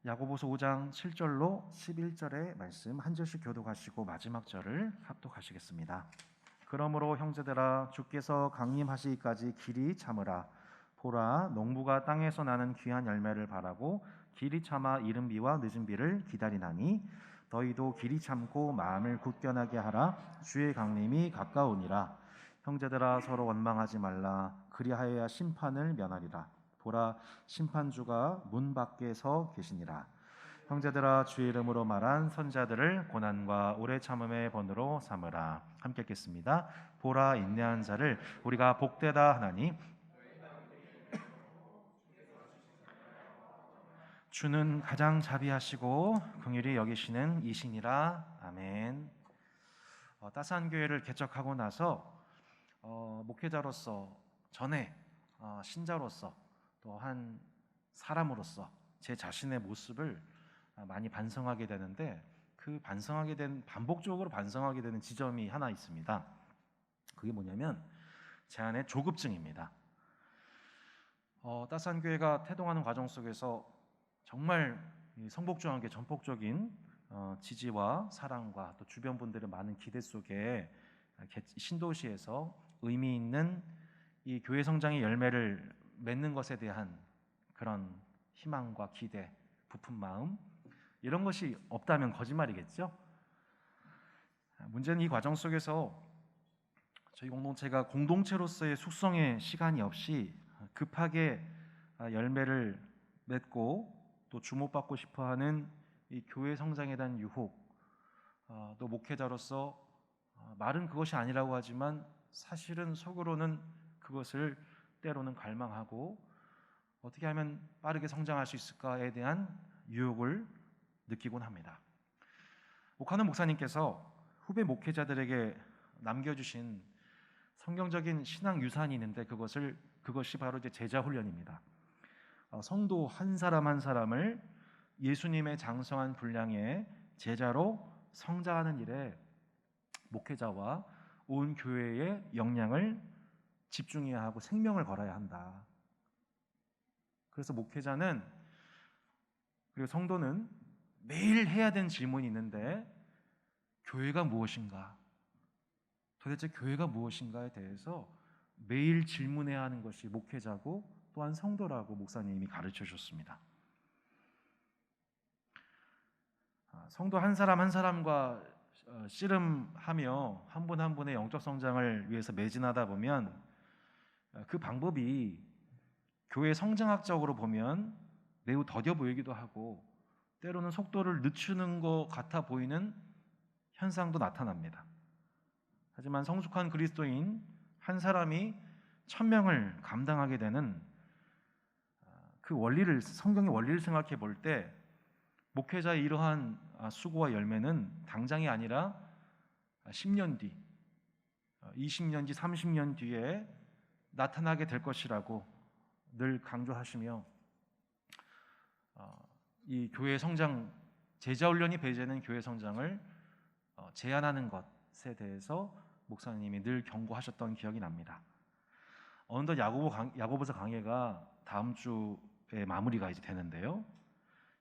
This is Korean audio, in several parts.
야고보서 5장 7절로 11절의 말씀 한 절씩 교독하시고 마지막 절을 합독하시겠습니다. 그러므로 형제들아 주께서 강림하시기까지 길이 참으라. 보라 농부가 땅에서 나는 귀한 열매를 바라고 길이 참아 이른 비와 늦은 비를 기다리나니 너희도 길이 참고 마음을 굳건하게 하라. 주의 강림이 가까우니라. 형제들아 서로 원망하지 말라. 그리하여야 심판을 면하리라. 보라 심판주가 문 밖에 서 계시니라. 형제들아 주의 이름으로 말한 선자들을 고난과 오래 참음의 본으로 삼으라. 함께 읽겠습니다. 보라 인내한 자를 우리가 복되다 하나니 주는 가장 자비하시고 긍휼히 여기시는 이시니라. 아멘. 따스한 교회를 개척하고 나서 목회자로서 전에 신자로서 또 한 사람으로서 제 자신의 모습을 많이 반성하게 되는데 그 반복적으로 반성하게 되는 지점이 하나 있습니다. 그게 뭐냐면 제 안에 조급증입니다. 따스한 교회가 태동하는 과정 속에서 정말 성복종하게 전폭적인 지지와 사랑과 또 주변 분들의 많은 기대 속에 신도시에서 의미 있는 이 교회 성장의 열매를 맺는 것에 대한 그런 희망과 기대, 부푼 마음 이런 것이 없다면 거짓말이겠죠. 문제는 이 과정 속에서 저희 공동체가 공동체로서의 숙성의 시간이 없이 급하게 열매를 맺고 또 주목받고 싶어하는 이 교회 성장에 대한 유혹, 또 목회자로서 말은 그것이 아니라고 하지만 사실은 속으로는 그것을 때로는 갈망하고 어떻게 하면 빠르게 성장할 수 있을까에 대한 유혹을 느끼곤 합니다. 옥하는 목사님께서 후배 목회자들에게 남겨주신 성경적인 신앙 유산이 있는데 그것이 바로 이제 제자 훈련입니다. 성도 한 사람 한 사람을 예수님의 장성한 분량의 제자로 성장하는 일에 목회자와 온 교회의 역량을 집중해야 하고 생명을 걸어야 한다. 그래서 목회자는 그리고 성도는 매일 해야 되는 질문이 있는데 교회가 무엇인가? 도대체 교회가 무엇인가에 대해서 매일 질문해야 하는 것이 목회자고 또한 성도라고 목사님이 가르쳐 주셨습니다. 성도 한 사람 한 사람과 씨름하며 한 분 한 분의 영적 성장을 위해서 매진하다 보면 그 방법이 교회 성장학적으로 보면 매우 더뎌 보이기도 하고 때로는 속도를 늦추는 것 같아 보이는 현상도 나타납니다. 하지만 성숙한 그리스도인 한 사람이 1000명을 감당하게 되는 그 원리를 성경의 원리를 생각해 볼 때 목회자의 이러한 수고와 열매는 당장이 아니라 10년 뒤, 20년 뒤, 30년 뒤에 나타나게 될 것이라고 늘 강조하시며 이 교회 성장, 제자 훈련이 배제되는 교회 성장을 제한하는 것에 대해서 목사님이 늘 경고하셨던 기억이 납니다. 어느덧 야고보서 강해가 다음 주에 마무리가 이제 되는데요.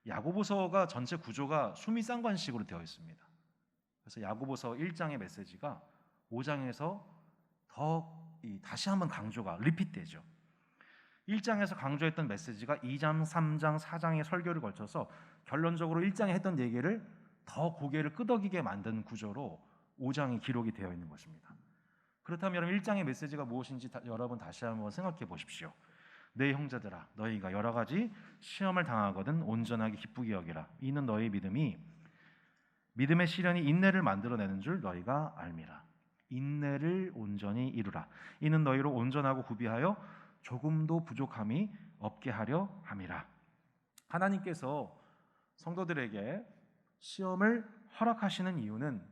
야고보서가 전체 구조가 수미상관식으로 되어 있습니다. 그래서 야고보서 1장의 메시지가 5장에서 다시 한번 강조가 리핏되죠. 1장에서 강조했던 메시지가 2장, 3장, 4장의 설교를 걸쳐서 결론적으로 1장에 했던 얘기를 더 고개를 끄덕이게 만든 구조로 5장이 기록이 되어 있는 것입니다. 그렇다면 여러분 1장의 메시지가 무엇인지 여러분 다시 한번 생각해 보십시오. 내 형제들아 너희가 여러 가지 시험을 당하거든 온전하게 기쁘게 여기라. 이는 너희 믿음의 시련이 인내를 만들어내는 줄 너희가 알미라. 인내를 온전히 이루라. 이는 너희로 온전하고 구비하여 조금도 부족함이 없게 하려 함이라. 하나님께서 성도들에게 시험을 허락하시는 이유는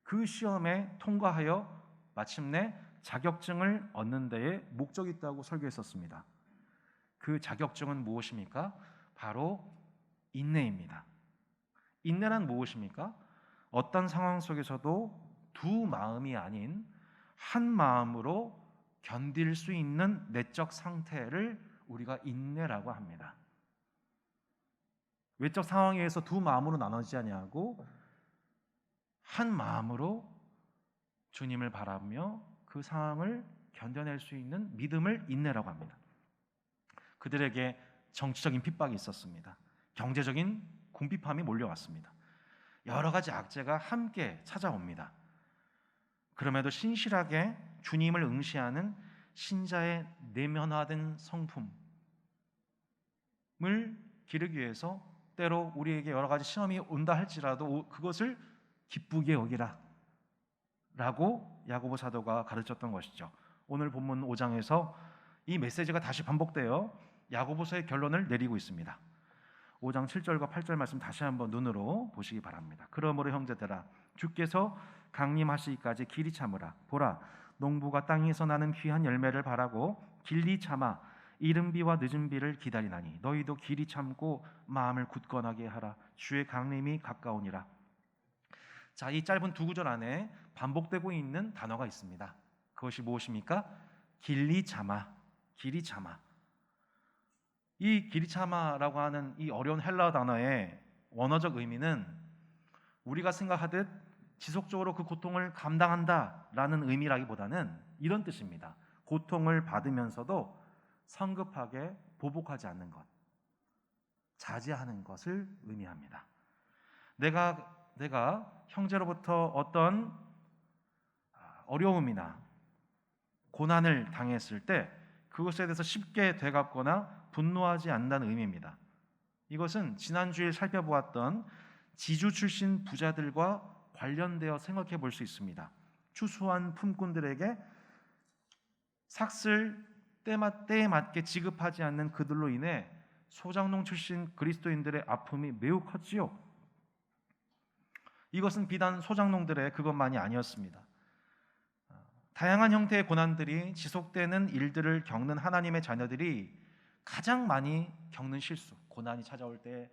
그 시험에 통과하여 마침내 자격증을 얻는 데에 목적이 있다고 설교했었습니다. 그 자격증은 무엇입니까? 바로 인내입니다. 인내란 무엇입니까? 어떤 상황 속에서도 두 마음이 아닌 한 마음으로 견딜 수 있는 내적 상태를 우리가 인내라고 합니다. 외적 상황에 의해서 두 마음으로 나눠지지 아니하고 한 마음으로 주님을 바라며 그 상황을 견뎌낼 수 있는 믿음을 인내라고 합니다. 그들에게 정치적인 핍박이 있었습니다. 경제적인 궁핍함이 몰려왔습니다. 여러 가지 악재가 함께 찾아옵니다. 그럼에도 신실하게 주님을 응시하는 신자의 내면화된 성품을 기르기 위해서 때로 우리에게 여러 가지 시험이 온다 할지라도 그것을 기쁘게 여기라 라고 야고보 사도가 가르쳤던 것이죠. 오늘 본문 5장에서 이 메시지가 다시 반복되어 야고보서의 결론을 내리고 있습니다. 5장 7절과 8절 말씀 다시 한번 눈으로 보시기 바랍니다. 그러므로 형제들아 주께서 강림하시기까지 길이 참으라. 보라 농부가 땅에서 나는 귀한 열매를 바라고 길리 참아 이른 비와 늦은 비를 기다리나니 너희도 길이 참고 마음을 굳건하게 하라. 주의 강림이 가까우니라. 자, 이 짧은 두 구절 안에 반복되고 있는 단어가 있습니다. 그것이 무엇입니까? 길리 참아, 길이 참아. 이 길이 참아라고 하는 이 어려운 헬라어 단어의 원어적 의미는 우리가 생각하듯 지속적으로 그 고통을 감당한다라는 의미라기보다는 이런 뜻입니다. 고통을 받으면서도 성급하게 보복하지 않는 것, 자제하는 것을 의미합니다. 내가 형제로부터 어떤 어려움이나 고난을 당했을 때 그것에 대해서 쉽게 되갚거나 분노하지 않는다는 의미입니다. 이것은 지난주에 살펴보았던 지주 출신 부자들과 관련되어 생각해 볼 수 있습니다. 추수한 품꾼들에게 삭슬 때에 맞게 지급하지 않는 그들로 인해 소장농 출신 그리스도인들의 아픔이 매우 컸지요. 이것은 비단 소장농들의 그것만이 아니었습니다. 다양한 형태의 고난들이 지속되는 일들을 겪는 하나님의 자녀들이 가장 많이 겪는 실수, 고난이 찾아올 때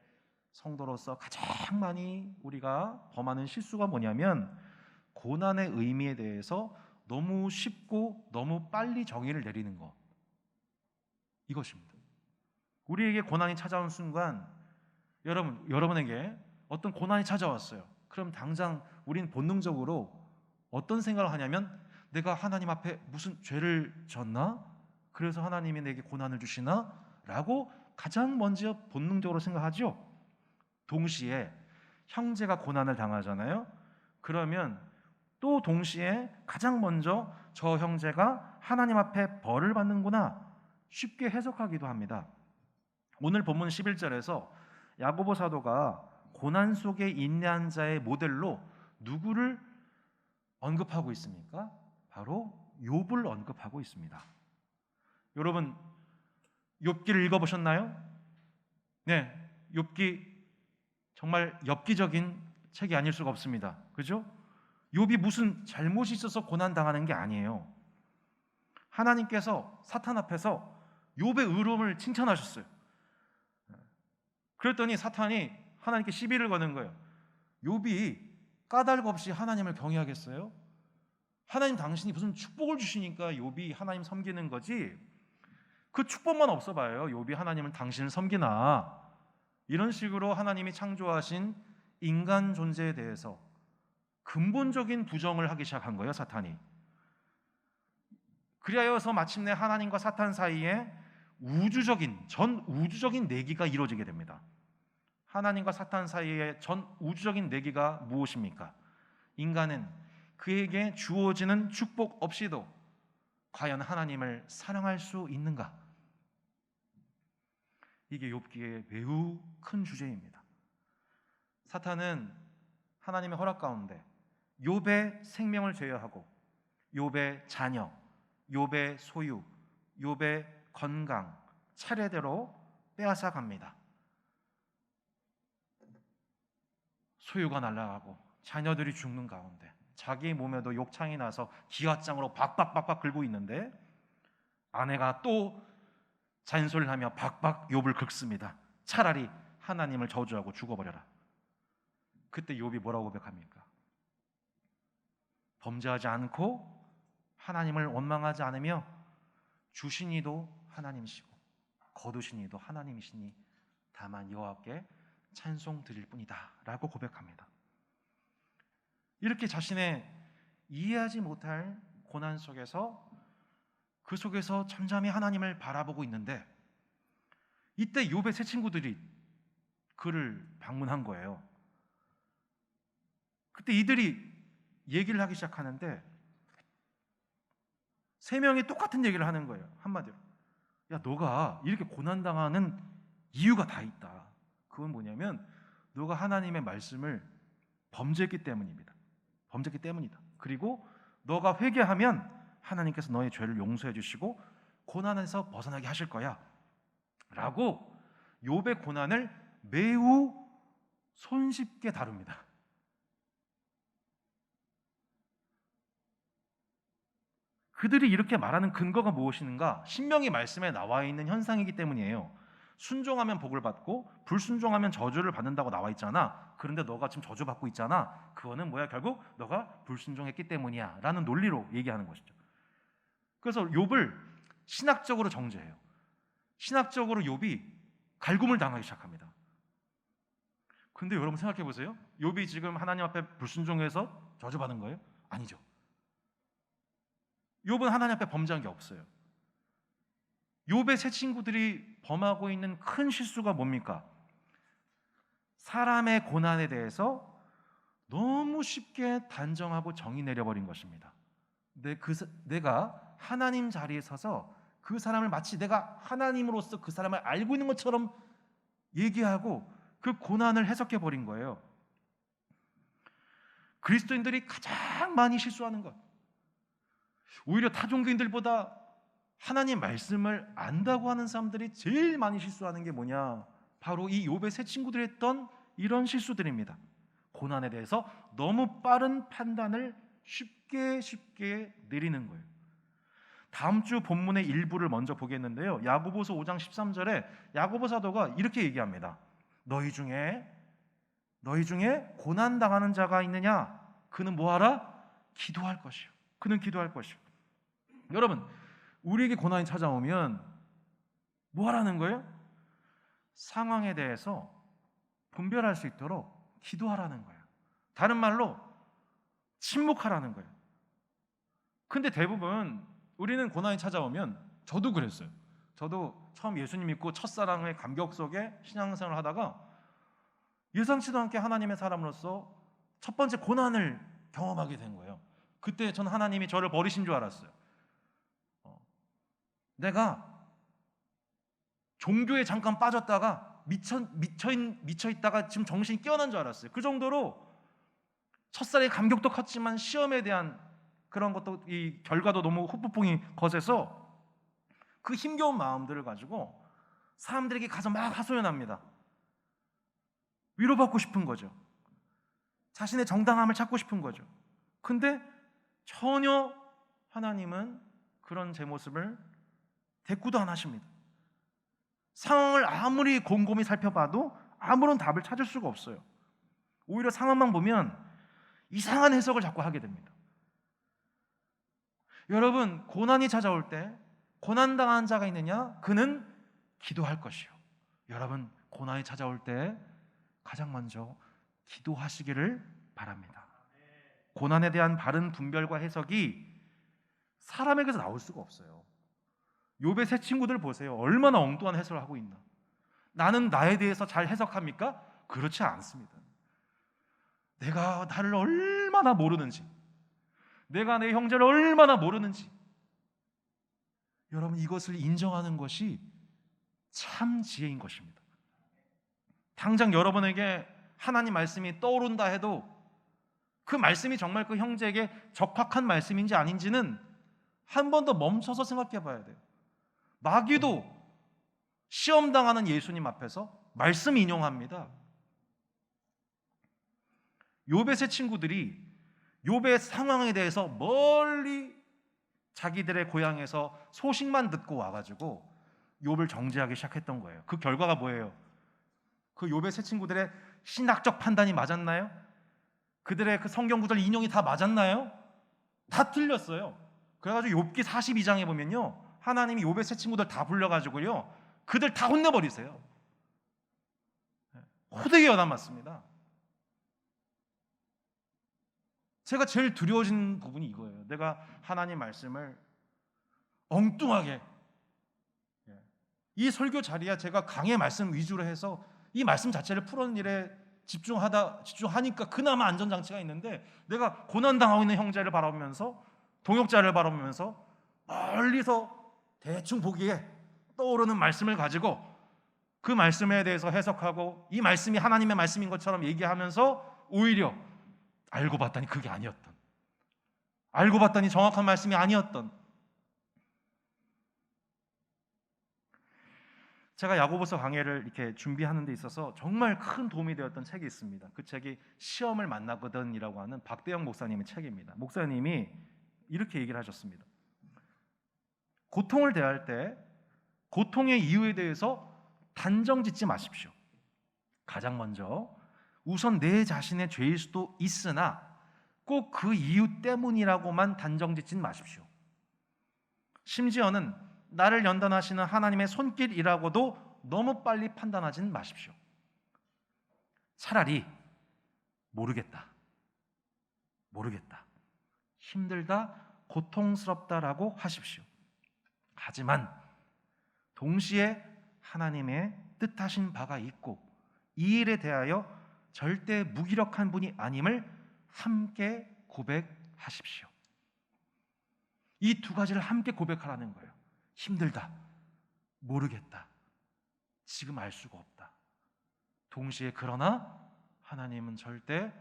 성도로서 가장 많이 우리가 범하는 실수가 뭐냐면 고난의 의미에 대해서 너무 쉽고 너무 빨리 정의를 내리는 것, 이것입니다. 우리에게 고난이 찾아온 순간 여러분에게 어떤 고난이 찾아왔어요. 그럼 당장 우린 본능적으로 어떤 생각을 하냐면 내가 하나님 앞에 무슨 죄를 졌나? 그래서 하나님이 내게 고난을 주시나? 라고 가장 먼저 본능적으로 생각하죠. 동시에 형제가 고난을 당하잖아요. 그러면 또 동시에 가장 먼저 저 형제가 하나님 앞에 벌을 받는구나 쉽게 해석하기도 합니다. 오늘 본문 11절에서 야고보 사도가 고난 속에 인내한 자의 모델로 누구를 언급하고 있습니까? 바로 욥을 언급하고 있습니다. 여러분 욥기를 읽어보셨나요? 네, 욥기 정말 엽기적인 책이 아닐 수가 없습니다. 그죠? 욥이 무슨 잘못이 있어서 고난당하는 게 아니에요. 하나님께서 사탄 앞에서 욥의 의로움을 칭찬하셨어요. 그랬더니 사탄이 하나님께 시비를 거는 거예요. 욥이 까닭 없이 하나님을 경외하겠어요? 하나님 당신이 무슨 축복을 주시니까 욥이 하나님 섬기는 거지 그 축복만 없어 봐요. 욥이 하나님을 당신을 섬기나. 이런 식으로 하나님이 창조하신 인간 존재에 대해서 근본적인 부정을 하기 시작한 거예요, 사탄이. 그리하여서 마침내 하나님과 사탄 사이에 전 우주적인 내기가 이루어지게 됩니다. 하나님과 사탄 사이의 전 우주적인 내기가 무엇입니까? 인간은 그에게 주어지는 축복 없이도 과연 하나님을 사랑할 수 있는가? 이게 욥기의 매우 큰 주제입니다. 사탄은 하나님의 허락 가운데 욥의 생명을 제어하고 욥의 자녀, 욥의 소유, 욥의 건강 차례대로 빼앗아 갑니다. 소유가 날아가고 자녀들이 죽는 가운데 자기 몸에도 욕창이 나서 기와장으로 박박박박 긁고 있는데 아내가 또 잔소리를 하며 박박 욥을 긁습니다. 차라리 하나님을 저주하고 죽어버려라. 그때 욥이 뭐라고 고백합니까? 범죄하지 않고 하나님을 원망하지 않으며 주신 이도 하나님이시고 거두신 이도 하나님이시니 다만 여호와께 찬송 드릴 뿐이다라고 고백합니다. 이렇게 자신의 이해하지 못할 고난 속에서 그 속에서 잠잠히 하나님을 바라보고 있는데 이때 욥의 세 친구들이 그를 방문한 거예요. 그때 이들이 얘기를 하기 시작하는데 세 명이 똑같은 얘기를 하는 거예요. 한마디로, 야, 너가 이렇게 고난당하는 이유가 다 있다. 그건 뭐냐면 너가 하나님의 말씀을 범죄했기 때문입니다. 범죄했기 때문이다. 그리고 너가 회개하면 하나님께서 너의 죄를 용서해 주시고 고난에서 벗어나게 하실 거야 라고 욥의 고난을 매우 손쉽게 다룹니다. 그들이 이렇게 말하는 근거가 무엇인가? 신명기 말씀에 나와 있는 현상이기 때문이에요. 순종하면 복을 받고 불순종하면 저주를 받는다고 나와 있잖아. 그런데 너가 지금 저주받고 있잖아. 그거는 뭐야? 결국 너가 불순종했기 때문이야 라는 논리로 얘기하는 것이죠. 그래서 욥을 신학적으로 정죄해요. 신학적으로 욥이 갈굼을 당하기 시작합니다. 근데 여러분 생각해 보세요. 욥이 지금 하나님 앞에 불순종해서 저주받은 거예요? 아니죠. 욥은 하나님 앞에 범죄한 게 없어요. 욥의 세 친구들이 범하고 있는 큰 실수가 뭡니까? 사람의 고난에 대해서 너무 쉽게 단정하고 정의 내려버린 것입니다. 내가 하나님 자리에 서서 그 사람을 마치 내가 하나님으로서 그 사람을 알고 있는 것처럼 얘기하고 그 고난을 해석해버린 거예요. 그리스도인들이 가장 많이 실수하는 것, 오히려 타종교인들보다 하나님 말씀을 안다고 하는 사람들이 제일 많이 실수하는 게 뭐냐? 바로 이 욥의 세 친구들이 했던 이런 실수들입니다. 고난에 대해서 너무 빠른 판단을 쉽게 내리는 거예요. 다음 주 본문의 일부를 먼저 보겠는데요. 야고보서 5장 13절에 야고보 사도가 이렇게 얘기합니다. 너희 중에 고난 당하는 자가 있느냐? 그는 뭐하라? 기도할 것이요. 그는 기도할 것이요. 여러분, 우리에게 고난이 찾아오면 뭐 하라는 거예요? 상황에 대해서 분별할 수 있도록 기도하라는 거예요. 다른 말로 침묵하라는 거예요. 근데 대부분 우리는 고난이 찾아오면, 저도 그랬어요. 저도 처음 예수님 믿고 첫사랑의 감격 속에 신앙생활을 하다가 예상치도 않게 하나님의 사람으로서 첫 번째 고난을 경험하게 된 거예요. 그때 전 하나님이 저를 버리신 줄 알았어요. 내가 종교에 잠깐 빠졌다가 미쳐 있다가 지금 정신이 깨어난 줄 알았어요. 그 정도로 첫사랑의 감격도 컸지만 시험에 대한 그런 것도, 이 결과도 너무 후폭풍이 거세서 그 힘겨운 마음들을 가지고 사람들에게 가서 막 하소연합니다. 위로받고 싶은 거죠. 자신의 정당함을 찾고 싶은 거죠. 근데 전혀 하나님은 그런 제 모습을 대꾸도 안 하십니다. 상황을 아무리 곰곰이 살펴봐도 아무런 답을 찾을 수가 없어요. 오히려 상황만 보면 이상한 해석을 자꾸 하게 됩니다. 여러분, 고난이 찾아올 때 고난당한 자가 있느냐? 그는 기도할 것이요. 여러분, 고난이 찾아올 때 가장 먼저 기도하시기를 바랍니다. 고난에 대한 바른 분별과 해석이 사람에게서 나올 수가 없어요. 욥의 세 친구들 보세요. 얼마나 엉뚱한 해석을 하고 있나. 나는 나에 대해서 잘 해석합니까? 그렇지 않습니다. 내가 나를 얼마나 모르는지, 내가 내 형제를 얼마나 모르는지, 여러분, 이것을 인정하는 것이 참 지혜인 것입니다. 당장 여러분에게 하나님 말씀이 떠오른다 해도 그 말씀이 정말 그 형제에게 적합한 말씀인지 아닌지는 한 번 더 멈춰서 생각해 봐야 돼요. 마귀도 시험당하는 예수님 앞에서 말씀 인용합니다. 욥의 세 친구들이 욥의 상황에 대해서 멀리 자기들의 고향에서 소식만 듣고 와가지고 욥을 정죄하기 시작했던 거예요. 그 결과가 뭐예요? 그 욥의 세 친구들의 신학적 판단이 맞았나요? 그들의 그 성경 구절 인용이 다 맞았나요? 다 틀렸어요. 그래가지고 욥기 42장에 보면요, 하나님이 욥의 세 친구들 다 불러가지고요, 그들 다 혼내버리세요. 호되게 연한 맞습니다. 제가 제일 두려워진 부분이 이거예요. 내가 하나님 말씀을 엉뚱하게, 이 설교 자리야 제가 강의 말씀 위주로 해서 이 말씀 자체를 풀어내는 일에 집중하니까 그나마 안전장치가 있는데, 내가 고난당하고 있는 형제를 바라보면서, 동역자를 바라보면서 멀리서 대충 보기에 떠오르는 말씀을 가지고 그 말씀에 대해서 해석하고 이 말씀이 하나님의 말씀인 것처럼 얘기하면서 오히려 알고 봤더니 그게 아니었던, 알고 봤더니 정확한 말씀이 아니었던. 제가 야고보서 강해를 이렇게 준비하는 데 있어서 정말 큰 도움이 되었던 책이 있습니다. 그 책이 시험을 만나거든이라고 하는 박대영 목사님의 책입니다. 목사님이 이렇게 얘기를 하셨습니다. 고통을 대할 때 고통의 이유에 대해서 단정 짓지 마십시오. 가장 먼저 우선 내 자신의 죄일 수도 있으나 꼭 그 이유 때문이라고만 단정 짓진 마십시오. 심지어는 나를 연단하시는 하나님의 손길이라고도 너무 빨리 판단하진 마십시오. 차라리 모르겠다, 힘들다, 고통스럽다라고 하십시오. 하지만 동시에 하나님의 뜻하신 바가 있고 이 일에 대하여 절대 무기력한 분이 아님을 함께 고백하십시오. 이 두 가지를 함께 고백하라는 거예요. 힘들다, 모르겠다, 지금 알 수가 없다. 동시에 그러나 하나님은 절대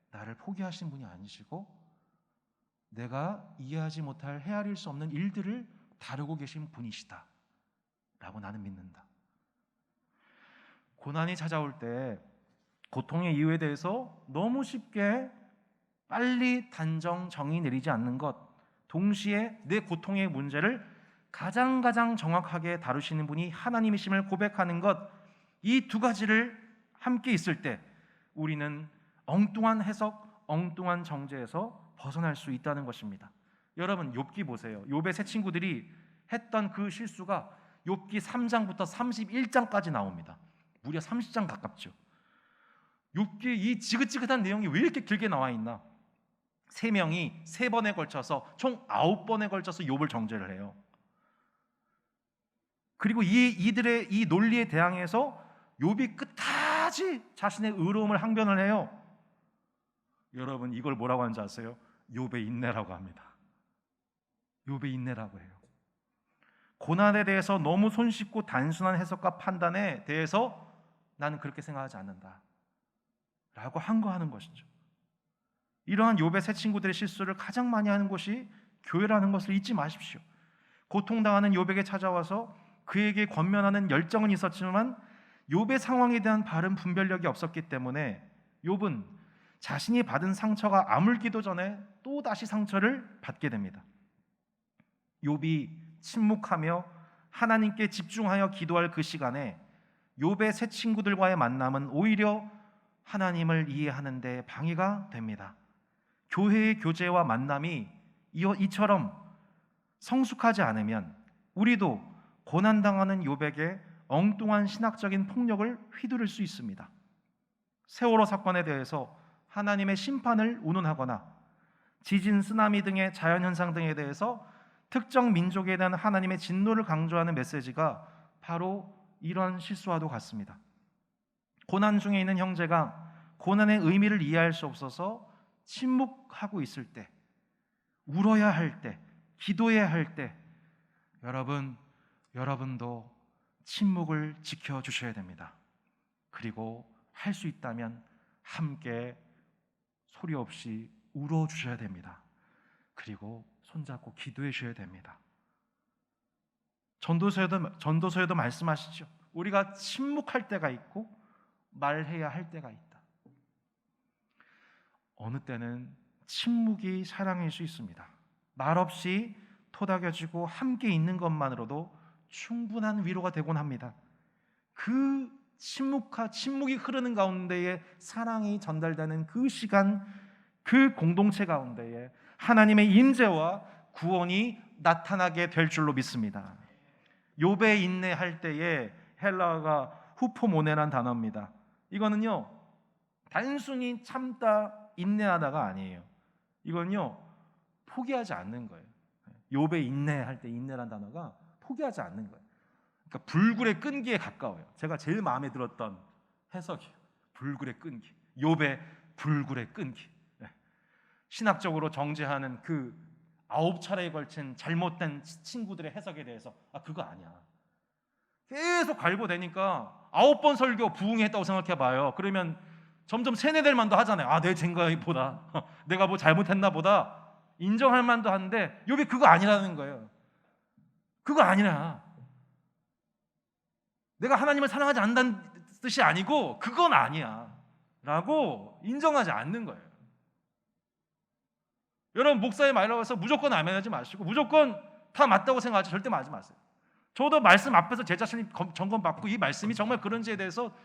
나를 포기하신 분이 아니시고 내가 이해하지 못할 헤아릴 수 없는 일들을 다루고 계신 분이시다 라고 나는 믿는다. 고난이 찾아올 때 고통의 이유에 대해서 너무 쉽게 빨리 단정 정의 내리지 않는 것, 동시에 내 고통의 문제를 가장 정확하게 다루시는 분이 하나님이심을 고백하는 것, 이 두 가지를 함께 있을 때 우리는 엉뚱한 해석, 엉뚱한 정죄에서 벗어날 수 있다는 것입니다. 여러분 욥기 보세요. 욥의 세 친구들이 했던 그 실수가 욥기 3장부터 31장까지 나옵니다. 무려 30장 가깝죠. 욥기 이 지긋지긋한 내용이 왜 이렇게 길게 나와 있나? 세 명이 세 번에 걸쳐서 총 9번에 걸쳐서 욥을 정죄를 해요. 그리고 이들의 이 논리에 대항해서 욥이 끝까지 자신의 의로움을 항변을 해요. 여러분 이걸 뭐라고 하는지 아세요? 욥의 인내라고 합니다. 욥의 인내라고 해요. 고난에 대해서 너무 손쉽고 단순한 해석과 판단에 대해서 나는 그렇게 생각하지 않는다 라고 항거하는 것이죠. 이러한 욥의 세 친구들의 실수를 가장 많이 하는 곳이 교회라는 것을 잊지 마십시오. 고통당하는 욥에게 찾아와서 그에게 권면하는 열정은 있었지만 욥의 상황에 대한 바른 분별력이 없었기 때문에 욥은 자신이 받은 상처가 아물기도 전에 또 다시 상처를 받게 됩니다. 욥이 침묵하며 하나님께 집중하여 기도할 그 시간에 욥의 세 친구들과의 만남은 오히려 하나님을 이해하는 데 방해가 됩니다. 교회의 교제와 만남이 이처럼 성숙하지 않으면 우리도 고난당하는 욥에게 엉뚱한 신학적인 폭력을 휘두를 수 있습니다. 세월호 사건에 대해서 하나님의 심판을 운운하거나 지진, 쓰나미 등의 자연현상 등에 대해서 특정 민족에 대한 하나님의 진노를 강조하는 메시지가 바로 이런 실수와도 같습니다. 고난 중에 있는 형제가 고난의 의미를 이해할 수 없어서 침묵하고 있을 때, 울어야 할 때, 기도해야 할 때 여러분도 침묵을 지켜주셔야 됩니다. 그리고 할 수 있다면 함께 소리 없이 울어주셔야 됩니다. 그리고 손잡고 기도해 주셔야 됩니다. 전도서에도 말씀하시죠. 우리가 침묵할 때가 있고 말해야 할 때가 있다. 어느 때는 침묵이 사랑일 수 있습니다. 말없이 토닥여지고 함께 있는 것만으로도 충분한 위로가 되곤 합니다. 그 침묵이 흐르는 가운데에 사랑이 전달되는 그 시간, 그 공동체 가운데에 하나님의 임재와 구원이 나타나게 될 줄로 믿습니다. 욥의 인내할 때에 헬라어가 후포모네란 단어입니다. 이거는요 단순히 참다 인내하다가 아니에요. 이건요 포기하지 않는 거예요. 욥의 인내할 때 인내란 단어가 포기하지 않는 거예요. 그러니까 불굴의 끈기에 가까워요. 제가 제일 마음에 들었던 해석이에요. 불굴의 끈기. 욥의 불굴의 끈기. 신학적으로 정죄하는 그 9차례에 걸친 잘못된 친구들의 해석에 대해서 그거 아니야. 계속 갈고대니까 9번 설교 부응했다고 생각해봐요. 그러면 점점 세뇌될 만도 하잖아요. 내 죄인가 보다 내가 뭐 잘못했나 보다 인정할 만도 한데 욥이 그거 아니라는 거예요. 그거 아니라 내가 하나님을 사랑하지 않는다는 뜻이 아니고 그건 아니야 라고 인정하지 않는 거예요. 여러분 목사의 말이라고 해서 무조건 아멘하지 마시고 무조건 다 맞다고 생각하지 절대 하지 마세요. 저도 말씀 앞에서 제 자신이 점검받고 이 말씀이 정말 그런지에 대해서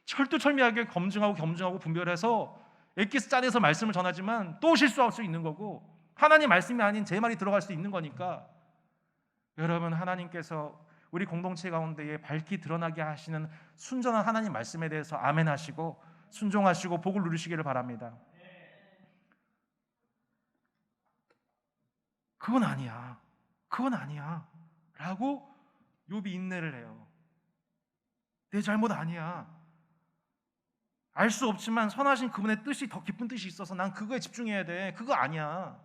철두철미하게 검증하고 분별해서 엑기스 짜내서 말씀을 전하지만 또 실수할 수 있는 거고 하나님 말씀이 아닌 제 말이 들어갈 수 있는 거니까 여러분 하나님께서 우리 공동체 가운데에 밝히 드러나게 하시는 순전한 하나님 말씀에 대해서 아멘하시고 순종하시고 복을 누리시기를 바랍니다. 그건 아니야 라고 욥이 인내를 해요. 내 잘못 아니야. 알 수 없지만 선하신 그분의 뜻이 더 깊은 뜻이 있어서 난 그거에 집중해야 돼. 그거 아니야.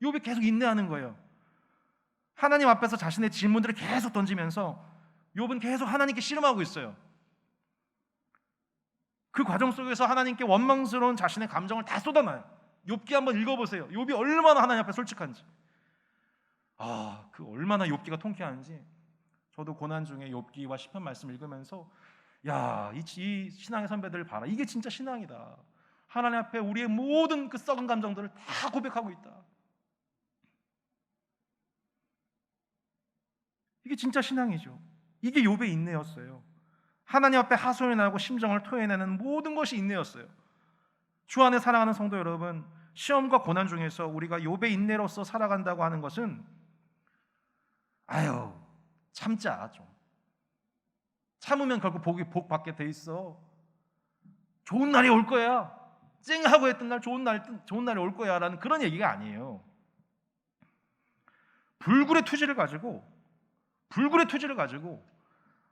욥이 계속 인내하는 거예요. 하나님 앞에서 자신의 질문들을 계속 던지면서 욥은 계속 하나님께 씨름하고 있어요. 그 과정 속에서 하나님께 원망스러운 자신의 감정을 다 쏟아놔요. 욥기 한번 읽어보세요. 욥이 얼마나 하나님 앞에 솔직한지. 그 얼마나 욥기가 통쾌한지. 저도 고난 중에 욥기와 시편 말씀 읽으면서 이 신앙의 선배들 봐라. 이게 진짜 신앙이다. 하나님 앞에 우리의 모든 그 썩은 감정들을 다 고백하고 있다. 이게 진짜 신앙이죠. 이게 욥의 인내였어요. 하나님 앞에 하소연을 하고 심정을 토해내는 모든 것이 인내였어요. 주 안에 사랑하는 성도 여러분, 시험과 고난 중에서 우리가 욥의 인내로서 살아간다고 하는 것은 참자 좀. 참으면 결국 복 받게 돼 있어. 좋은 날이 올 거야. 쨍하고 했던 날 좋은 날이 올 거야라는 그런 얘기가 아니에요. 불굴의 투지를 가지고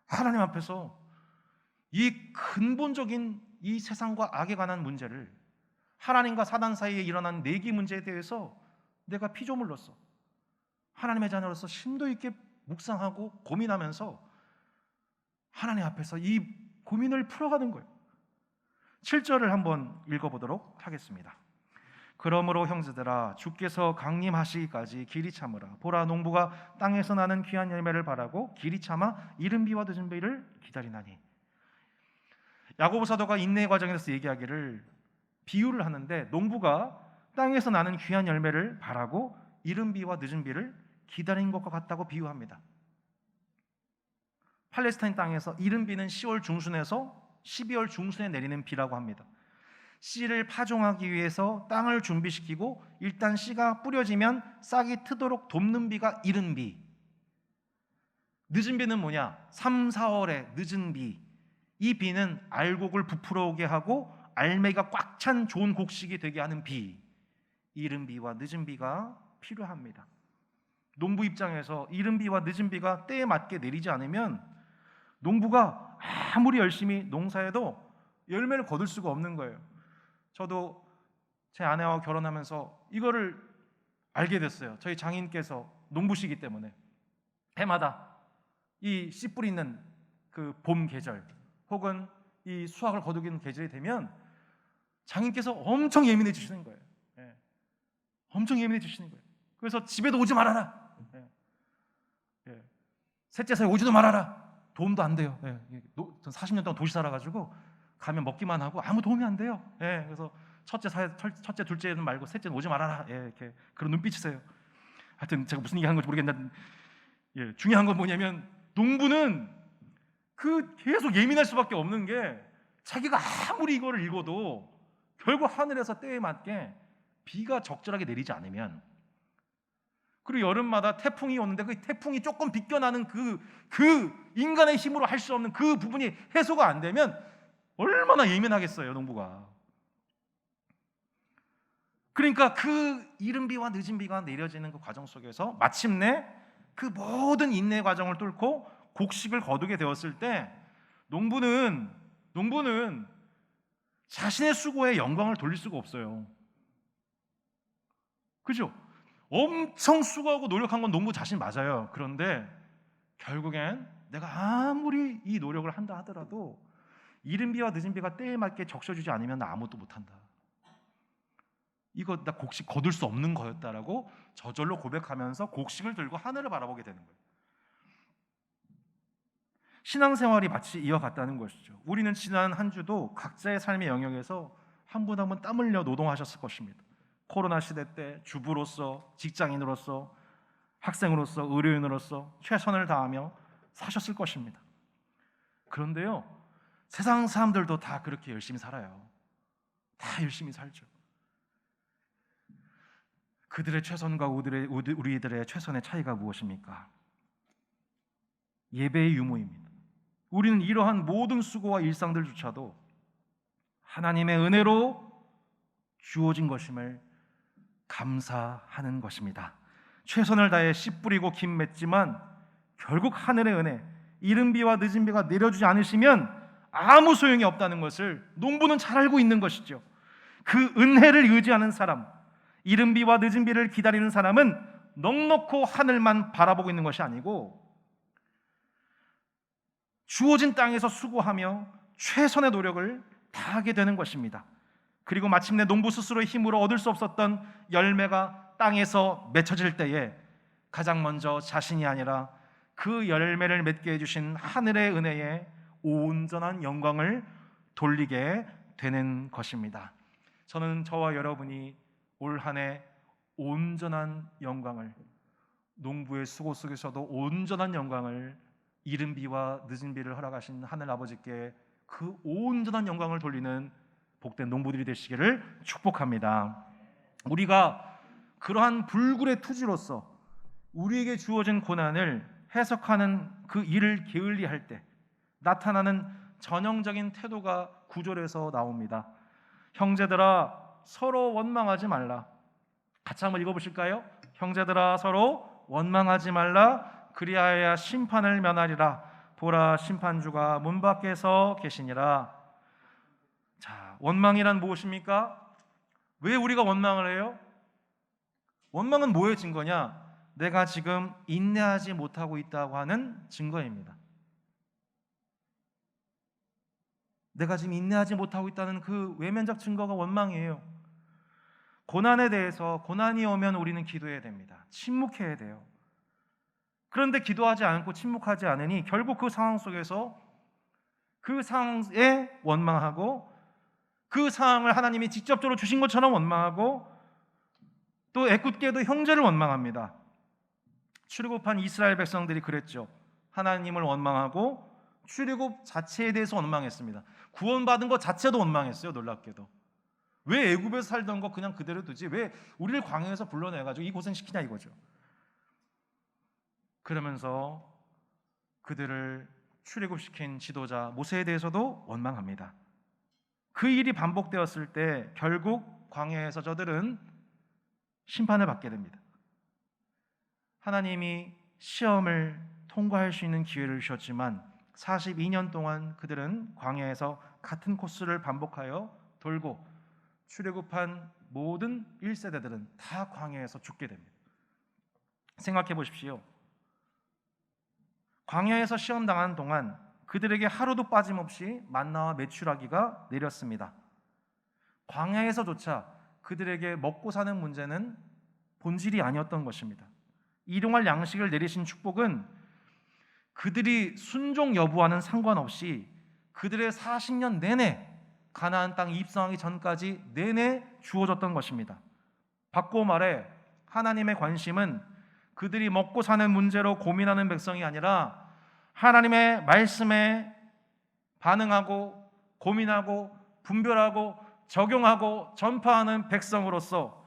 하나님 앞에서 이 근본적인 이 세상과 악에 관한 문제를 하나님과 사단 사이에 일어난 내기 문제에 대해서 내가 피조물로서 하나님의 자녀로서 심도 있게 묵상하고 고민하면서 하나님 앞에서 이 고민을 풀어가는 거예요. 7절을 한번 읽어보도록 하겠습니다. 그러므로 형제들아 주께서 강림하시기까지 길이 참으라. 보라 농부가 땅에서 나는 귀한 열매를 바라고 길이 참아 이른 비와 늦은 비를 기다리나니. 야고보 사도가 인내의 과정에 대해서 얘기하기를 비유를 하는데 농부가 땅에서 나는 귀한 열매를 바라고 이른 비와 늦은 비를 기다린 것과 같다고 비유합니다. 팔레스타인 땅에서 이른 비는 10월 중순에서 12월 중순에 내리는 비라고 합니다. 씨를 파종하기 위해서 땅을 준비시키고 일단 씨가 뿌려지면 싹이 트도록 돕는 비가 이른 비. 늦은 비는 뭐냐? 3, 4월에 늦은 비. 이 비는 알곡을 부풀어 오게 하고 알매가 꽉 찬 좋은 곡식이 되게 하는 비. 이른 비와 늦은 비가 필요합니다. 농부 입장에서 이른 비와 늦은 비가 때에 맞게 내리지 않으면 농부가 아무리 열심히 농사해도 열매를 거둘 수가 없는 거예요. 저도 제 아내와 결혼하면서 이거를 알게 됐어요. 저희 장인께서 농부시기 때문에 해마다 이 씨 뿌리는 그 봄 계절 혹은 이 수확을 거두기는 계절이 되면 장인께서 엄청 예민해 주시는 거예요. 엄청 예민해 주시는 거예요. 그래서 집에도 오지 말아라. 셋째 사이 오지도 말아라. 도움도 안 돼요. 전 40년 동안 도시 살아가지고 가면 먹기만 하고 아무 도움이 안 돼요. 그래서 첫째, 둘째는 말고 셋째는 오지 말아라. 이렇게 그런 눈빛이세요. 하여튼 제가 무슨 얘기하는 건지 모르겠는데 중요한 건 뭐냐면 농부는 그 계속 예민할 수밖에 없는 게 자기가 아무리 이거를 읽어도 결국 하늘에서 때에 맞게 비가 적절하게 내리지 않으면 그리고 여름마다 태풍이 오는데 그 태풍이 조금 비껴나는 그 인간의 힘으로 할 수 없는 그 부분이 해소가 안 되면 얼마나 예민하겠어요, 농부가. 그러니까 그 이른 비와 늦은 비가 내려지는 그 과정 속에서 마침내 그 모든 인내 과정을 뚫고 곡식을 거두게 되었을 때 농부는 자신의 수고에 영광을 돌릴 수가 없어요. 그죠? 엄청 수고하고 노력한 건 농부 자신 맞아요. 그런데 결국엔 내가 아무리 이 노력을 한다 하더라도 이른 비와 늦은 비가 때에 맞게 적셔주지 않으면 나 아무것도 못한다. 이거 나 곡식 거둘 수 없는 거였다라고 저절로 고백하면서 곡식을 들고 하늘을 바라보게 되는 거예요. 신앙생활이 마치 이어갔다는 것이죠. 우리는 지난 한 주도 각자의 삶의 영역에서 한 분 한 분 땀 흘려 노동하셨을 것입니다. 코로나 시대 때 주부로서, 직장인으로서, 학생으로서, 의료인으로서 최선을 다하며 사셨을 것입니다. 그런데요, 세상 사람들도 다 그렇게 열심히 살아요. 다 열심히 살죠. 그들의 최선과 우리들의 최선의 차이가 무엇입니까? 예배의 유무입니다. 우리는 이러한 모든 수고와 일상들조차도 하나님의 은혜로 주어진 것임을 감사하는 것입니다. 최선을 다해 씨 뿌리고 김 맺지만 결국 하늘의 은혜, 이른 비와 늦은 비가 내려주지 않으시면 아무 소용이 없다는 것을 농부는 잘 알고 있는 것이죠. 그 은혜를 의지하는 사람, 이른 비와 늦은 비를 기다리는 사람은 넉넉히 하늘만 바라보고 있는 것이 아니고 주어진 땅에서 수고하며 최선의 노력을 다하게 되는 것입니다. 그리고 마침내 농부 스스로의 힘으로 얻을 수 없었던 열매가 땅에서 맺혀질 때에 가장 먼저 자신이 아니라 그 열매를 맺게 해주신 하늘의 은혜에 온전한 영광을 돌리게 되는 것입니다. 저는 저와 여러분이 올 한 해 온전한 영광을, 농부의 수고 속에서도 온전한 영광을, 이른 비와 늦은 비를 허락하신 하늘 아버지께 그 온전한 영광을 돌리는 복된 농부들이 되시기를 축복합니다. 우리가 그러한 불굴의 투지로서 우리에게 주어진 고난을 해석하는 그 일을 게을리할 때 나타나는 전형적인 태도가 구절에서 나옵니다. 형제들아 서로 원망하지 말라. 같이 한번 읽어보실까요? 형제들아 서로 원망하지 말라. 그리하여야 심판을 면하리라. 보라 심판주가 문 밖에서 계시니라. 자, 원망이란 무엇입니까? 왜 우리가 원망을 해요? 원망은 뭐의 증거냐? 내가 지금 인내하지 못하고 있다고 하는 증거입니다. 내가 지금 인내하지 못하고 있다는 그 외면적 증거가 원망이에요. 고난에 대해서 고난이 오면 우리는 기도해야 됩니다. 침묵해야 돼요. 그런데 기도하지 않고 침묵하지 않으니 결국 그 상황 속에서 그 상황에 원망하고 그 상황을 하나님이 직접적으로 주신 것처럼 원망하고 또 애꿎게도 형제를 원망합니다. 출애굽한 이스라엘 백성들이 그랬죠. 하나님을 원망하고 출애굽 자체에 대해서 원망했습니다. 구원받은 것 자체도 원망했어요. 놀랍게도. 왜 애굽에서 살던 거 그냥 그대로 두지? 왜 우리를 광야에서 불러내가지고 이 고생시키냐 이거죠. 그러면서 그들을 출애굽시킨 지도자 모세에 대해서도 원망합니다. 그 일이 반복되었을 때 결국 광야에서 저들은 심판을 받게 됩니다. 하나님이 시험을 통과할 수 있는 기회를 주셨지만 42년 동안 그들은 광야에서 같은 코스를 반복하여 돌고 출애굽한 모든 1세대들은 다 광야에서 죽게 됩니다. 생각해 보십시오. 광야에서 시험 당하는 동안 그들에게 하루도 빠짐없이 만나와 메추라기가 내렸습니다. 광야에서조차 그들에게 먹고 사는 문제는 본질이 아니었던 것입니다. 일용할 양식을 내리신 축복은 그들이 순종 여부와는 상관없이 그들의 40년 내내 가나안 땅 입성하기 전까지 내내 주어졌던 것입니다. 바꿔 말해 하나님의 관심은 그들이 먹고 사는 문제로 고민하는 백성이 아니라 하나님의 말씀에 반응하고 고민하고 분별하고 적용하고 전파하는 백성으로서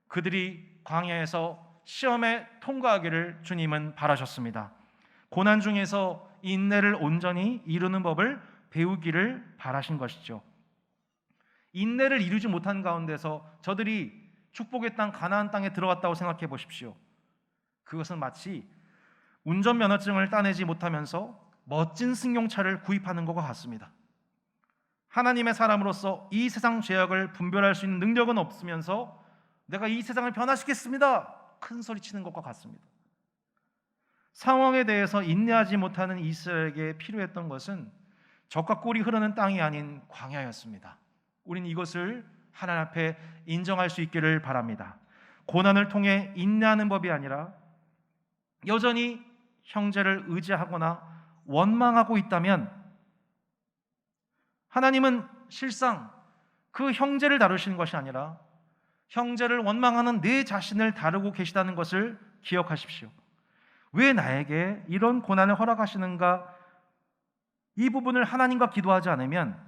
그들이 광야에서 시험에 통과하기를 주님은 바라셨습니다. 고난 중에서 인내를 온전히 이루는 법을 배우기를 바라신 것이죠. 인내를 이루지 못한 가운데서 저들이 축복의 땅 가나안 땅에 들어갔다고 생각해 보십시오. 그것은 마치 운전면허증을 따내지 못하면서 멋진 승용차를 구입하는 것과 같습니다. 하나님의 사람으로서 이 세상 죄악을 분별할 수 있는 능력은 없으면서 내가 이 세상을 변화시키겠습니다 큰 소리치는 것과 같습니다. 상황에 대해서 인내하지 못하는 이스라엘에게 필요했던 것은 적과 꿀이 흐르는 땅이 아닌 광야였습니다. 우리는 이것을 하나님 앞에 인정할 수 있기를 바랍니다. 고난을 통해 인내하는 법이 아니라 여전히 형제를 의지하거나 원망하고 있다면 하나님은 실상 그 형제를 다루시는 것이 아니라 형제를 원망하는 내 자신을 다루고 계시다는 것을 기억하십시오. 왜 나에게 이런 고난을 허락하시는가? 이 부분을 하나님과 기도하지 않으면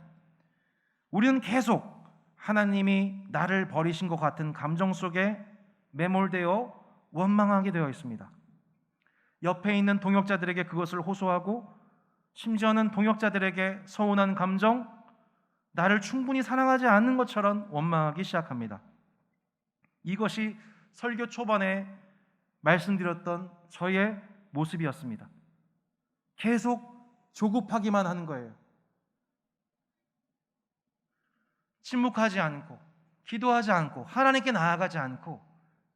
우리는 계속 하나님이 나를 버리신 것 같은 감정 속에 매몰되어 원망하게 되어 있습니다. 옆에 있는 동역자들에게 그것을 호소하고 심지어는 동역자들에게 서운한 감정, 나를 충분히 사랑하지 않는 것처럼 원망하기 시작합니다. 이것이 설교 초반에 말씀드렸던 저의 모습이었습니다. 계속 조급하기만 하는 거예요. 침묵하지 않고 기도하지 않고 하나님께 나아가지 않고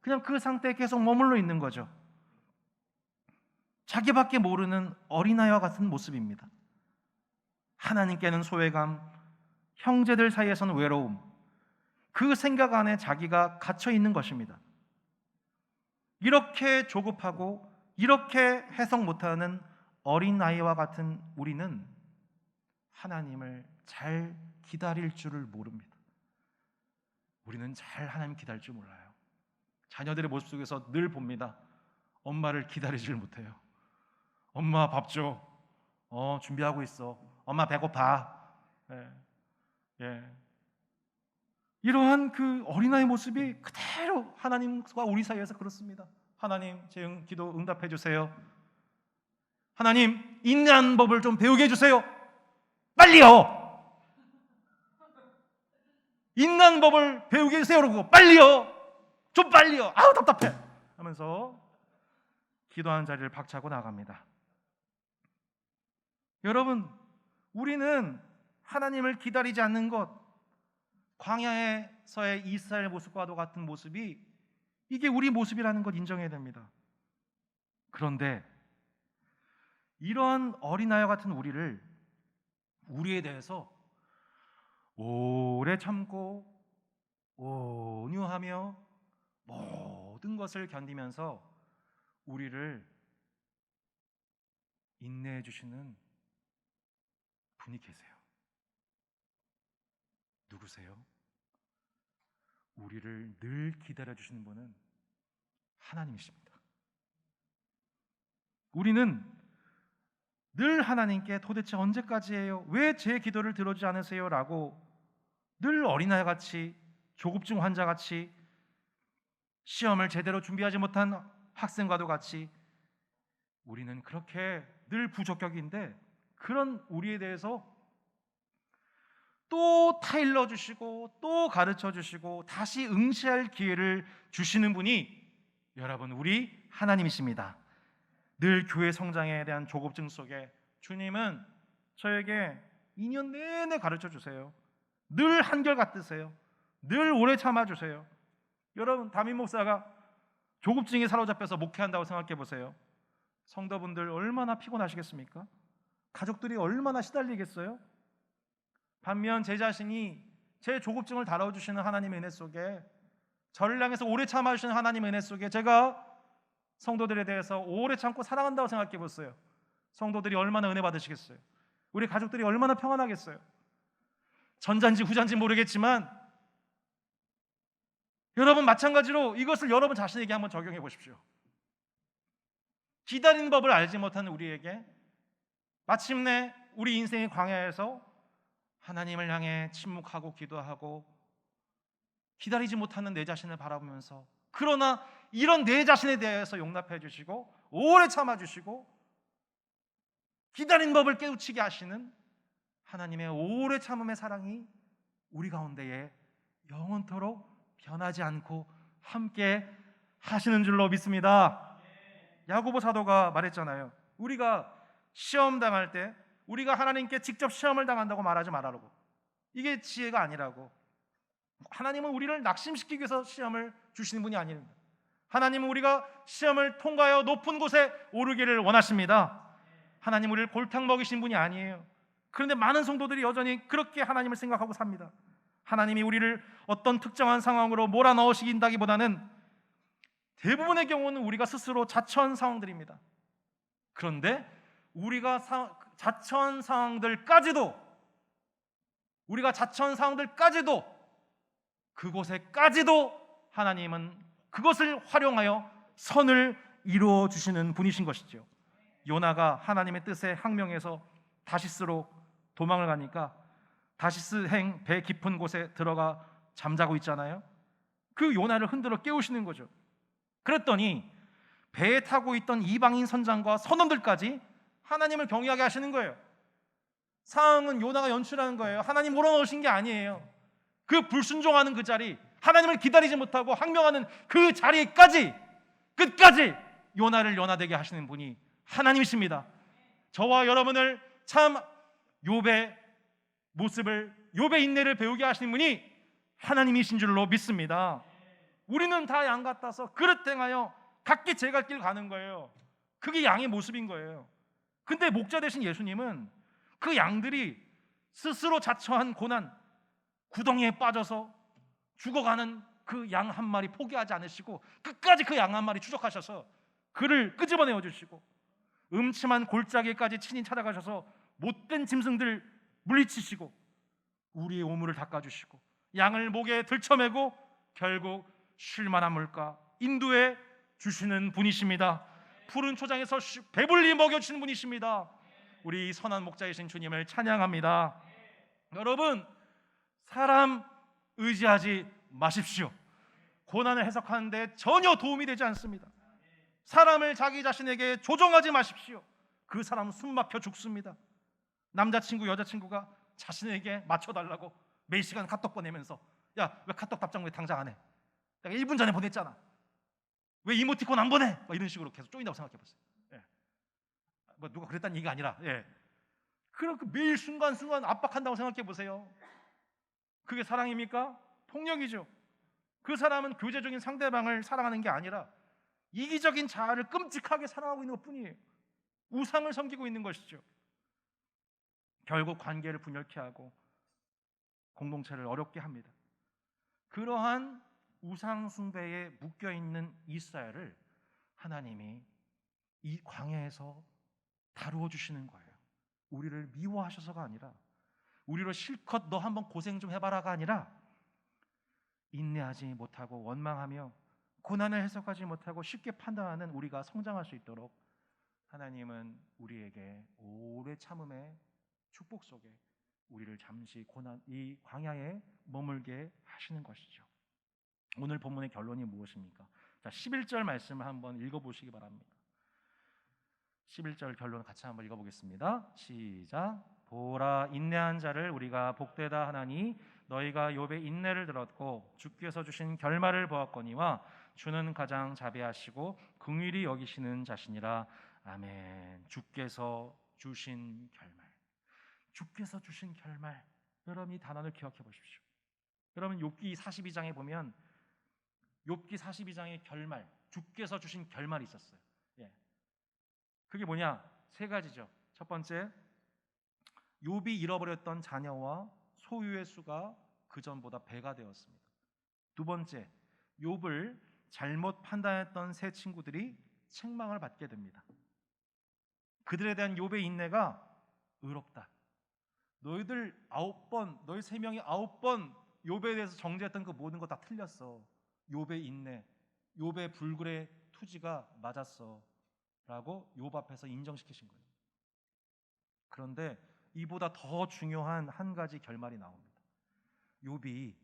그냥 그 상태에 계속 머물러 있는 거죠. 자기밖에 모르는 어린아이와 같은 모습입니다. 하나님께는 소외감, 형제들 사이에서는 외로움, 그 생각 안에 자기가 갇혀 있는 것입니다. 이렇게 조급하고 이렇게 해석 못하는 어린아이와 같은 우리는 하나님을 잘 기다릴 줄을 모릅니다. 우리는 잘 하나님 기다릴 줄 몰라요. 자녀들의 모습 속에서 늘 봅니다. 엄마를 기다리질 못해요. 엄마 밥 줘. 준비하고 있어. 엄마 배고파. 이러한 그 어린아이 모습이 그대로 하나님과 우리 사이에서 그렇습니다. 하나님, 제 기도 응답해 주세요. 하나님, 인내하는 법을 좀 배우게 해주세요. 빨리요. 인내하는 법을 배우게 해주세요. 그러고 빨리요. 좀 빨리요. 아우 답답해. 하면서 기도하는 자리를 박차고 나갑니다. 여러분, 우리는 하나님을 기다리지 않는 것, 광야에서의 이스라엘 모습과도 같은 모습이 이게 우리 모습이라는 것 인정해야 됩니다. 그런데 이러한 어린아이와 같은 우리에 대해서 오래 참고 온유하며 모든 것을 견디면서 우리를 인내해 주시는 분이 계세요. 누구세요? 우리를 늘 기다려 주시는 분은 하나님이십니다. 우리는 늘 하나님께 도대체 언제까지예요? 왜 제 기도를 들어주지 않으세요? 라고 늘 어린아이같이 조급증 환자같이 시험을 제대로 준비하지 못한 학생과도 같이 우리는 그렇게 늘 부적격인데 그런 우리에 대해서 또 타일러 주시고 또 가르쳐 주시고 다시 응시할 기회를 주시는 분이 여러분 우리 하나님이십니다. 늘 교회 성장에 대한 조급증 속에 주님은 저에게 2년 내내 가르쳐 주세요. 늘 한결같으세요. 늘 오래 참아 주세요. 여러분, 담임 목사가 조급증에 사로잡혀서 목회한다고 생각해 보세요. 성도분들 얼마나 피곤하시겠습니까? 가족들이 얼마나 시달리겠어요? 반면 제 자신이 제 조급증을 다뤄주시는 하나님의 은혜 속에, 저를 향해서 오래 참아주시는 하나님의 은혜 속에 제가 성도들에 대해서 오래 참고 사랑한다고 생각해 보세요. 성도들이 얼마나 은혜 받으시겠어요? 우리 가족들이 얼마나 평안하겠어요? 전자인지 후자인지 모르겠지만 여러분, 마찬가지로 이것을 여러분 자신에게 한번 적용해 보십시오. 기다리는 법을 알지 못하는 우리에게 마침내 우리 인생의 광야에서 하나님을 향해 침묵하고 기도하고 기다리지 못하는 내 자신을 바라보면서, 그러나 이런 내 자신에 대해서 용납해 주시고 오래 참아 주시고 기다리는 법을 깨우치게 하시는 하나님의 오래 참음의 사랑이 우리 가운데에 영원토록 변하지 않고 함께 하시는 줄로 믿습니다. 야고보 사도가 말했잖아요. 우리가 시험 당할 때 우리가 하나님께 직접 시험을 당한다고 말하지 말라고. 이게 지혜가 아니라고. 하나님은 우리를 낙심시키기 위해서 시험을 주시는 분이 아닙니다. 하나님은 우리가 시험을 통과하여 높은 곳에 오르기를 원하십니다. 하나님은 우리를 골탕 먹이신 분이 아니에요. 그런데 많은 성도들이 여전히 그렇게 하나님을 생각하고 삽니다. 하나님이 우리를 어떤 특정한 상황으로 몰아넣으시긴다기보다는 대부분의 경우는 우리가 스스로 자처한 상황들입니다. 그런데 우리가 자처한 상황들까지도 그곳에까지도 하나님은 그것을 활용하여 선을 이루어 주시는 분이신 것이죠. 요나가 하나님의 뜻에 항명해서 다시스로 도망을 가니까 다시스행 배 깊은 곳에 들어가 잠자고 있잖아요. 그 요나를 흔들어 깨우시는 거죠. 그랬더니 배에 타고 있던 이방인 선장과 선원들까지 하나님을 경외하게 하시는 거예요. 상황은 요나가 연출하는 거예요. 하나님 몰아넣으신 게 아니에요. 그 불순종하는 그 자리, 하나님을 기다리지 못하고 항명하는 그 자리까지 끝까지 요나를 연화되게 하시는 분이 하나님이십니다. 저와 여러분을 참 욥의 모습을, 욥의 인내를 배우게 하시는 분이 하나님이신 줄로 믿습니다. 우리는 다 양 같아서 그릇 행하여 각기 제갈 길 가는 거예요. 그게 양의 모습인 거예요. 근데 목자 되신 예수님은 그 양들이 스스로 자처한 고난, 구덩이에 빠져서 죽어가는 그 양 한 마리 포기하지 않으시고 끝까지 그 양 한 마리 추적하셔서 그를 끄집어내어 주시고 음침한 골짜기까지 친히 찾아가셔서 못된 짐승들 물리치시고 우리의 오물을 닦아주시고 양을 목에 들쳐매고 결국 쉴만한 물가 인도해 주시는 분이십니다. 푸른 초장에서 배불리 먹여주시는 분이십니다. 우리 선한 목자이신 주님을 찬양합니다. 여러분, 사람 의지하지 마십시오. 고난을 해석하는데 전혀 도움이 되지 않습니다. 사람을 자기 자신에게 조종하지 마십시오. 그 사람은 숨막혀 죽습니다. 남자친구 여자친구가 자신에게 맞춰달라고 매일 시간 카톡 보내면서 야, 왜 카톡 답장 왜 당장 안 해? 내가 1분 전에 보냈잖아. 왜 이모티콘 안 보내? 이런 식으로 계속 쪼인다고 생각해보세요. 예. 뭐 누가 그랬다는 얘기가 아니라 그렇게 매일 순간순간 압박한다고 생각해보세요. 그게 사랑입니까? 폭력이죠. 그 사람은 교제적인 상대방을 사랑하는 게 아니라 이기적인 자아를 끔찍하게 사랑하고 있는 것뿐이에요. 우상을 섬기고 있는 것이죠. 결국 관계를 분열케 하고 공동체를 어렵게 합니다. 그러한 우상 숭배에 묶여있는 이스라엘을 하나님이 이 광야에서 다루어 주시는 거예요. 우리를 미워하셔서가 아니라 우리로 실컷 너 한번 고생 좀 해봐라가 아니라 인내하지 못하고 원망하며 고난을 해석하지 못하고 쉽게 판단하는 우리가 성장할 수 있도록 하나님은 우리에게 오래 참음의 축복 속에 우리를 잠시 이 광야에 머물게 하시는 것이죠. 오늘 본문의 결론이 무엇입니까? 자, 11절 말씀을 한번 읽어보시기 바랍니다. 11절 결론 같이 한번 읽어보겠습니다. 시작. 보라, 인내한 자를 우리가 복되다 하나니 너희가 욥의 인내를 들었고 주께서 주신 결말을 보았거니와 주는 가장 자비하시고 긍휼히 여기시는 자시니라. 아멘. 주께서 주신 결말, 주께서 주신 결말. 여러분 이 단어를 기억해 보십시오. 여러분 욥기 42장에 보면 욥기 42장의 결말, 주께서 주신 결말이 있었어요. 그게 뭐냐? 세 가지죠. 첫 번째, 욥이 잃어버렸던 자녀와 소유의 수가 그 전보다 배가 되었습니다. 두 번째, 욥을 잘못 판단했던 세 친구들이 책망을 받게 됩니다. 그들에 대한 욥의 인내가 의롭다. 너희들 9번, 너희 3명이 9번 욥에 대해서 정죄했던 그 모든 거 다 틀렸어. 욥의 인내, 욥의 불굴의 투지가 맞았어 라고 욥 앞에서 인정시키신 거예요. 그런데 이보다 더 중요한 한 가지 결말이 나옵니다. 욥이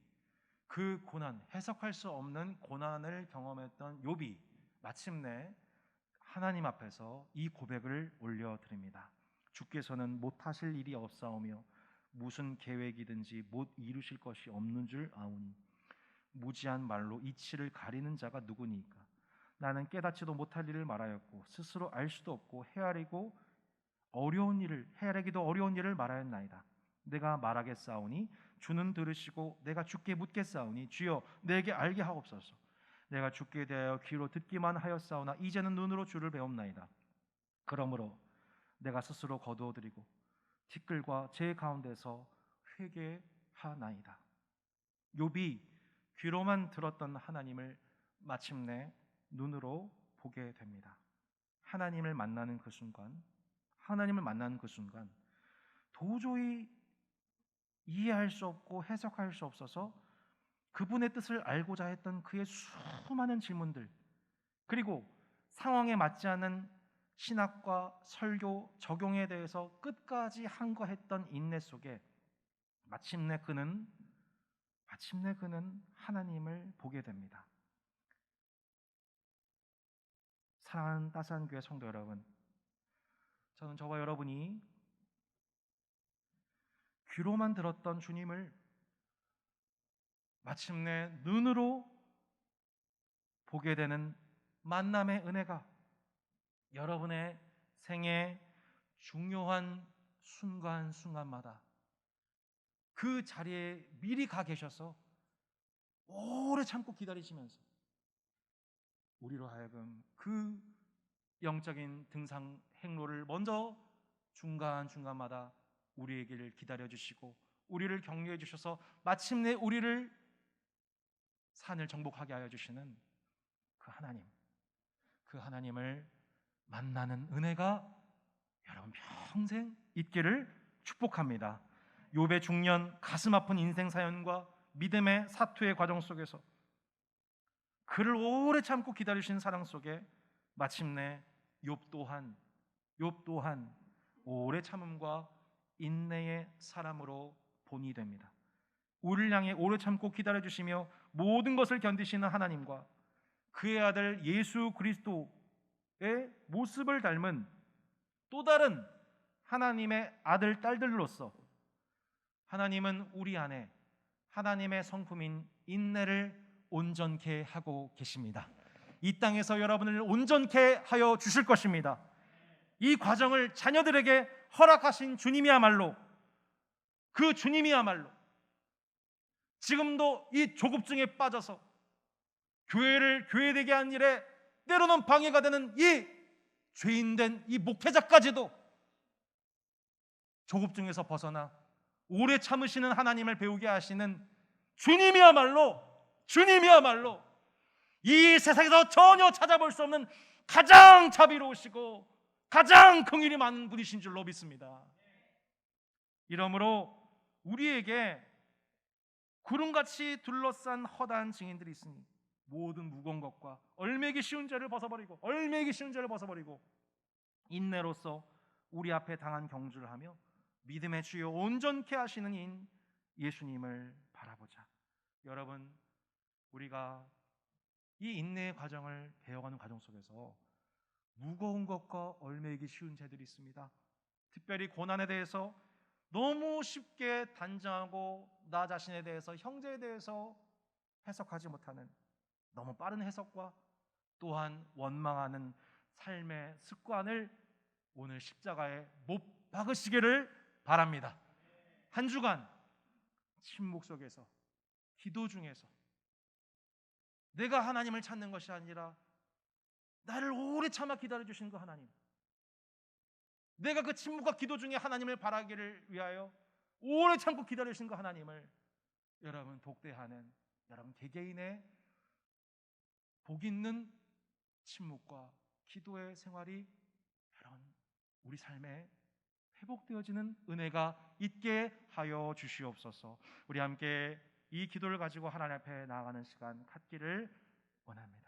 그 고난, 해석할 수 없는 고난을 경험했던 욥이 마침내 하나님 앞에서 이 고백을 올려드립니다. 주께서는 못하실 일이 없사오며 무슨 계획이든지 못 이루실 것이 없는 줄 아오니 무지한 말로 이치를 가리는 자가 누구니까. 나는 깨닫지도 못할 일을 말하였고 스스로 알 수도 없고 헤아리기도 어려운 일을 말하였나이다. 내가 말하겠사오니 주는 들으시고 내가 주께 묻겠사오니 주여 내게 알게 하옵소서. 내가 주께 대하여 귀로 듣기만 하였사오나 이제는 눈으로 주를 배움나이다. 그러므로 내가 스스로 거두어드리고 티끌과 제 가운데서 회개하나이다. 욥이 귀로만 들었던 하나님을 마침내 눈으로 보게 됩니다. 하나님을 만나는 그 순간 도저히 이해할 수 없고 해석할 수 없어서 그분의 뜻을 알고자 했던 그의 수많은 질문들, 그리고 상황에 맞지 않는 신학과 설교 적용에 대해서 끝까지 항거했던 인내 속에 마침내 그는 하나님을 보게 됩니다. 사랑하는 따스한 교회 성도 여러분, 저는 저와 여러분이 귀로만 들었던 주님을 마침내 눈으로 보게 되는 만남의 은혜가 여러분의 생애 중요한 순간순간마다 그 자리에 미리 가 계셔서 오래 참고 기다리시면서 우리로 하여금 그 영적인 등산 행로를 먼저 중간중간마다 우리에게를 기다려주시고 우리를 격려해 주셔서 마침내 우리를 산을 정복하게 하여 주시는 그 하나님을 만나는 은혜가 여러분 평생 있기를 축복합니다. 욥의 중년 가슴 아픈 인생 사연과 믿음의 사투의 과정 속에서 그를 오래 참고 기다리신 사랑 속에 마침내 욥 또한 오래 참음과 인내의 사람으로 본이 됩니다. 우리를 향해 오래 참고 기다려주시며 모든 것을 견디시는 하나님과 그의 아들 예수 그리스도의 모습을 닮은 또 다른 하나님의 아들 딸들로서 하나님은 우리 안에 하나님의 성품인 인내를 온전케 하고 계십니다. 이 땅에서 여러분을 온전케 하여 주실 것입니다. 이 과정을 자녀들에게 허락하신 주님이야말로 지금도 이 조급증에 빠져서 교회를 교회되게 한 일에 때로는 방해가 되는 이 죄인된 이 목회자까지도 조급증에서 벗어나 오래 참으시는 하나님을 배우게 하시는 주님이야말로 이 세상에서 전혀 찾아볼 수 없는 가장 자비로우시고 가장 긍휼이 많은 분이신 줄로 믿습니다. 이러므로 우리에게 구름같이 둘러싼 허다한 증인들이 있으니 모든 무거운 것과 얼매기 쉬운 죄를 벗어버리고 인내로서 우리 앞에 당한 경주를 하며 믿음의 주요 온전케 하시는 인 예수님을 바라보자. 여러분, 우리가 이 인내의 과정을 배워가는 과정 속에서 무거운 것과 얼매기 쉬운 죄들이 있습니다. 특별히 고난에 대해서 너무 쉽게 단정하고 나 자신에 대해서, 형제에 대해서 해석하지 못하는 너무 빠른 해석과 또한 원망하는 삶의 습관을 오늘 십자가에 못 박으시기를 바랍니다. 한 주간 침묵 속에서, 기도 중에서 내가 하나님을 찾는 것이 아니라 나를 오래 참아 기다려주신 그 하나님, 내가 그 침묵과 기도 중에 하나님을 바라기를 위하여 오래 참고 기다리신 그 하나님을 여러분 독대하는 여러분 개개인의 복 있는 침묵과 기도의 생활이 여러분 우리 삶에 회복되어지는 은혜가 있게 하여 주시옵소서. 우리 함께 이 기도를 가지고 하나님 앞에 나아가는 시간 갖기를 원합니다.